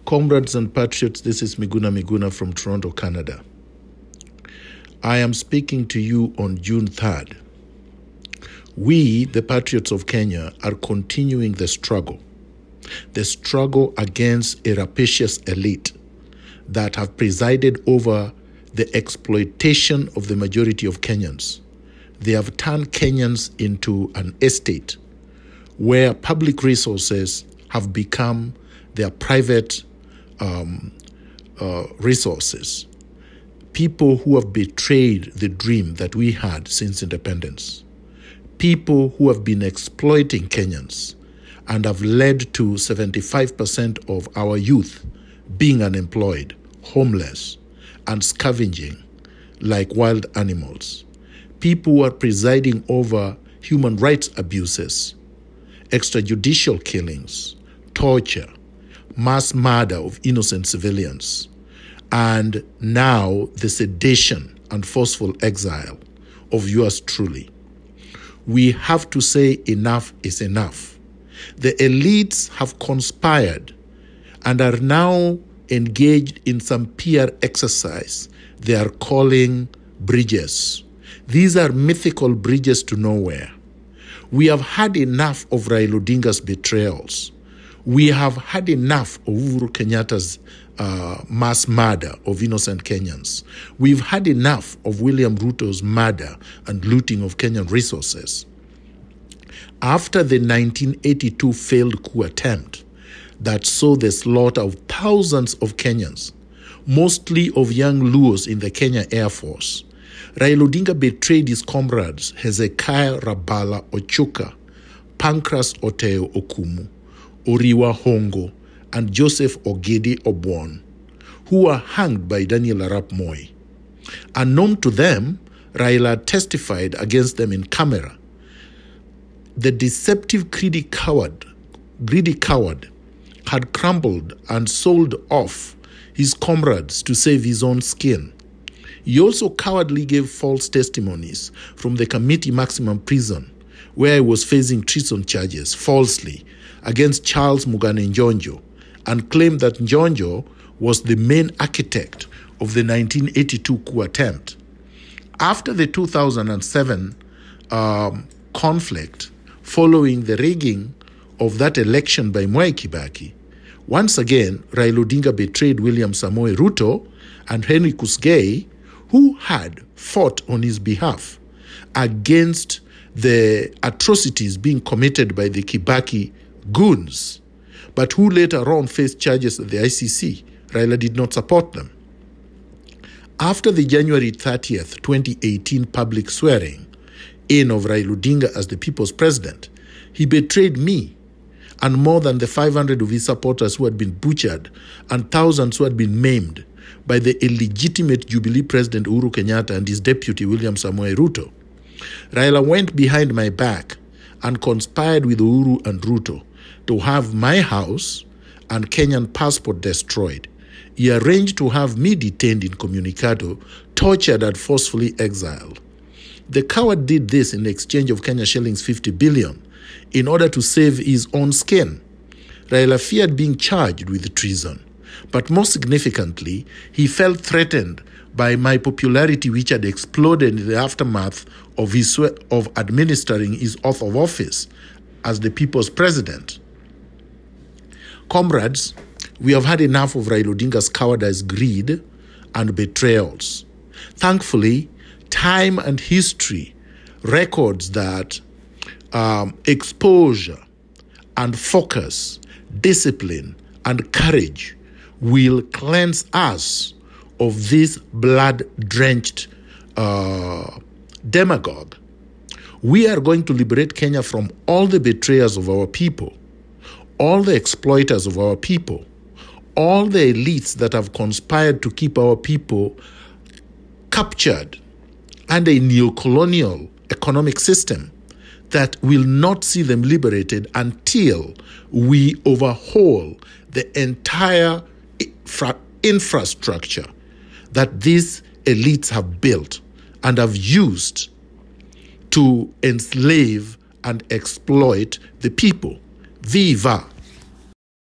Comrades and Patriots, this is Miguna Miguna from Toronto, Canada. I am speaking to you on June 3rd. We, the Patriots of Kenya, are continuing the struggle against a rapacious elite that have presided over the exploitation of the majority of Kenyans. They have turned Kenyans into an estate where public resources have become their private resources. People who have betrayed the dream that we had since independence. People who have been exploiting Kenyans and have led to 75% of our youth being unemployed, homeless, and scavenging like wild animals. People who are presiding over human rights abuses, extrajudicial killings, torture, mass murder of innocent civilians, and now the sedation and forceful exile of yours truly. We have to say enough is enough. The elites have conspired and are now engaged in some PR exercise they are calling bridges. These are mythical bridges to nowhere. We have had enough of Raila Odinga's betrayals. We have had enough of Uhuru Kenyatta's mass murder of innocent Kenyans. We've had enough of William Ruto's murder and looting of Kenyan resources. After the 1982 failed coup attempt that saw the slaughter of thousands of Kenyans, mostly of young Luos in the Kenya Air Force, Raila Odinga betrayed his comrades Hezekiah Rabala Ochuka, Pancras Oteo Okumu, Oriwa Hongo, and Joseph Ogede Obwon, who were hanged by Daniel Arap Moi. Unknown to them, Raila testified against them in camera. The deceptive, greedy coward had crumbled and sold off his comrades to save his own skin. He also cowardly gave false testimonies from the Committee Maximum Prison, where he was facing treason charges falsely against Charles Mugane Njonjo, and claimed that Njonjo was the main architect of the 1982 coup attempt. After the 2007 conflict, following the rigging of that election by Mwai Kibaki, once again, Raila Odinga betrayed William Samoei Ruto and Henry Kusgei, who had fought on his behalf against the atrocities being committed by the Kibaki goons, but who later on faced charges at the ICC. Raila did not support them. After the January 30th, 2018 public swearing in of Raila Odinga as the people's president, he betrayed me and more than the 500 of his supporters who had been butchered and thousands who had been maimed by the illegitimate Jubilee President Uhuru Kenyatta and his deputy William Samoei Ruto. Raila went behind my back and conspired with Uhuru and Ruto to have my house and Kenyan passport destroyed. He arranged to have me detained in Communicado, tortured and forcefully exiled. The coward did this in exchange of Kenya shillings 50 billion in order to save his own skin. Raila feared being charged with treason, but more significantly, he felt threatened by my popularity, which had exploded in the aftermath of administering his oath of office as the people's president. Comrades, we have had enough of Raila Odinga's cowardice, greed, and betrayals. Thankfully, time and history records that exposure and focus, discipline, and courage will cleanse us of this blood-drenched demagogue. We are going to liberate Kenya from all the betrayers of our people, all the exploiters of our people, all the elites that have conspired to keep our people captured under a neo-colonial economic system that will not see them liberated until we overhaul the entire infrastructure that these elites have built and have used to enslave and exploit the people. Viva!